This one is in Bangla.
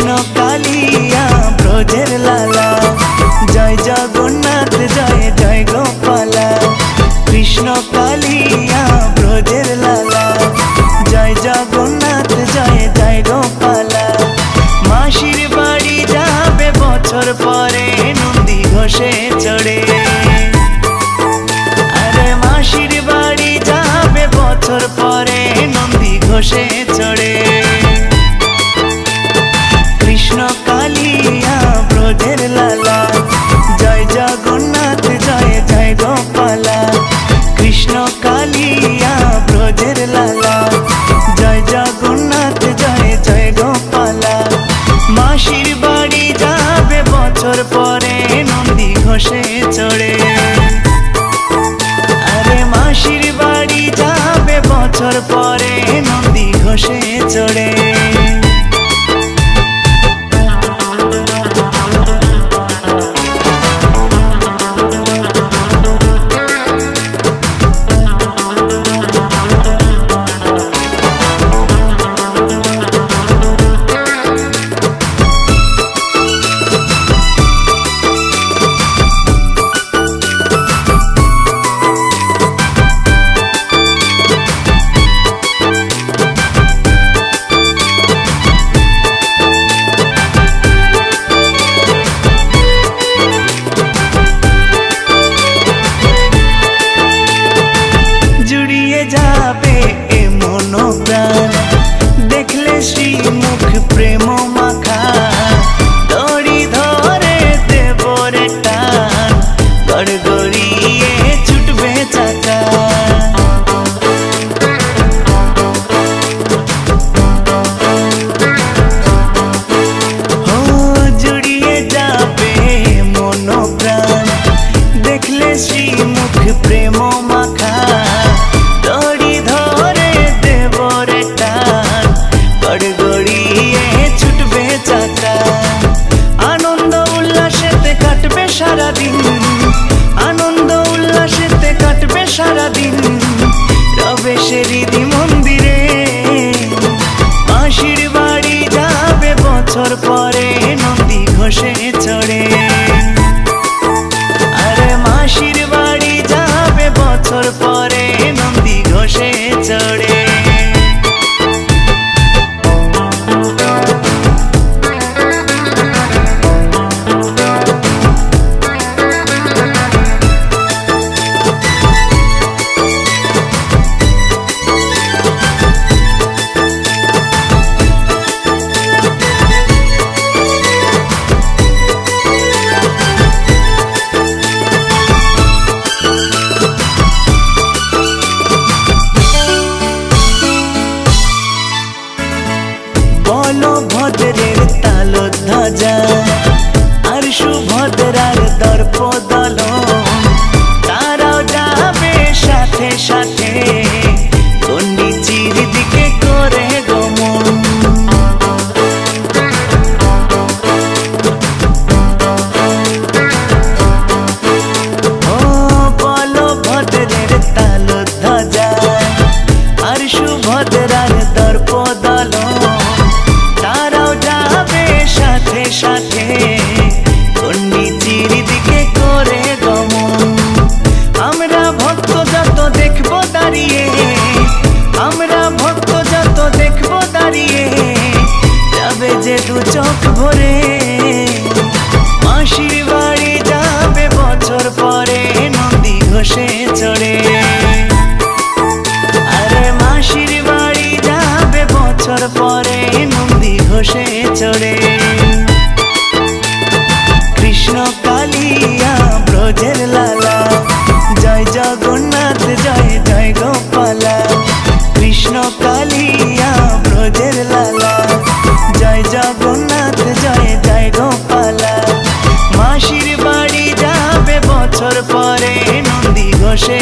কৃষ্ণ কালিয়া ব্রজের লালা, জয় জগন্নাথ জয় জয় গোপালা। কৃষ্ণ কালিয়া ব্রজের লালা, জয় জগন্নাথ জয় জয় গোপালা। মাসির বাড়ি যাবে বছর পরে নন্দী ঘোষে চড়ে, আরে মাসির বাড়ি যাবে বছর পরে নন্দী ঘোষে চড়ে। কৃষ্ণ কালিয়া ব্রজের লালা, জয় জগন্নাথ জয় জয় গোপালা। কৃষ্ণ কালিয়া ব্রজের লালা, জয় জগন্নাথ জয় জয় গোপালা। মাসির বাড়ি যাবে বছর পরে নন্দী ঘোষে চড়ে, আরে মাসির বাড়ি যাবে বছর পরে নন্দী ঘোষে চড়ে। যাবে এ মন প্রাণ, দেখলে শ্রীমুখ প্রেম মাখা। দড়ি ধরে দেবরে টান, গড়গড়িয়ে ছুটবে চাকা। ও জুড়িয়ে যাবে মন প্রাণ, দেখলে শ্রীমুখ প্রেম মাখা। দড়ি ধরে দেবরে টান, গড়গড়িয়ে ছুটবে চাকা। আনন্দ উল্লাসেতে কাটবে সারাদিন, আনন্দ উল্লাসেতে কাটবে সারাদিন। রবে সেরিদি মন্দিরে, মাসির বাড়ি যাবে বছর পরে নন্দী ঘোষে চড়ে, আরে মাসির বাড়ি যাবে বছর পরে নন্দী ঘোষে চড়ে। বলভদ্রের তাল ধ্বজা আর সুভদ্রার দর্প দলন, তারাও যাবে সাথে সাথে গন্ডিচির দিকে করে গমন। ও বলভদ্রের তাল ধ্বজা আর সুভদ্রার দর্প দলন, তারাও যাবে সাথে সাথে গন্ডিচির দিকে করে গমন। আমরা ভক্ত যত দেখবো দাঁড়িয়ে, আমরা ভক্ত যত দেখবো দাঁড়িয়ে, যাবে যে দু চোখ ভরে। মাসির বাড়ি যাবে বছর পরে নন্দী ঘোষে চড়ে, আরে মাসির বাড়ি যাবে বছর পরে নন্দী ঘোষে চড়ে। কৃষ্ণ কালিয়া ব্রজের লালা, জয় জগন্নাথ জয় জয় গোপালা। কৃষ্ণ কালিয়া ব্রজের লালা, জয় জগন্নাথ জয় জয় গোপালা। মাসির বাড়ি যাবে বছর পরে নন্দী ঘোষে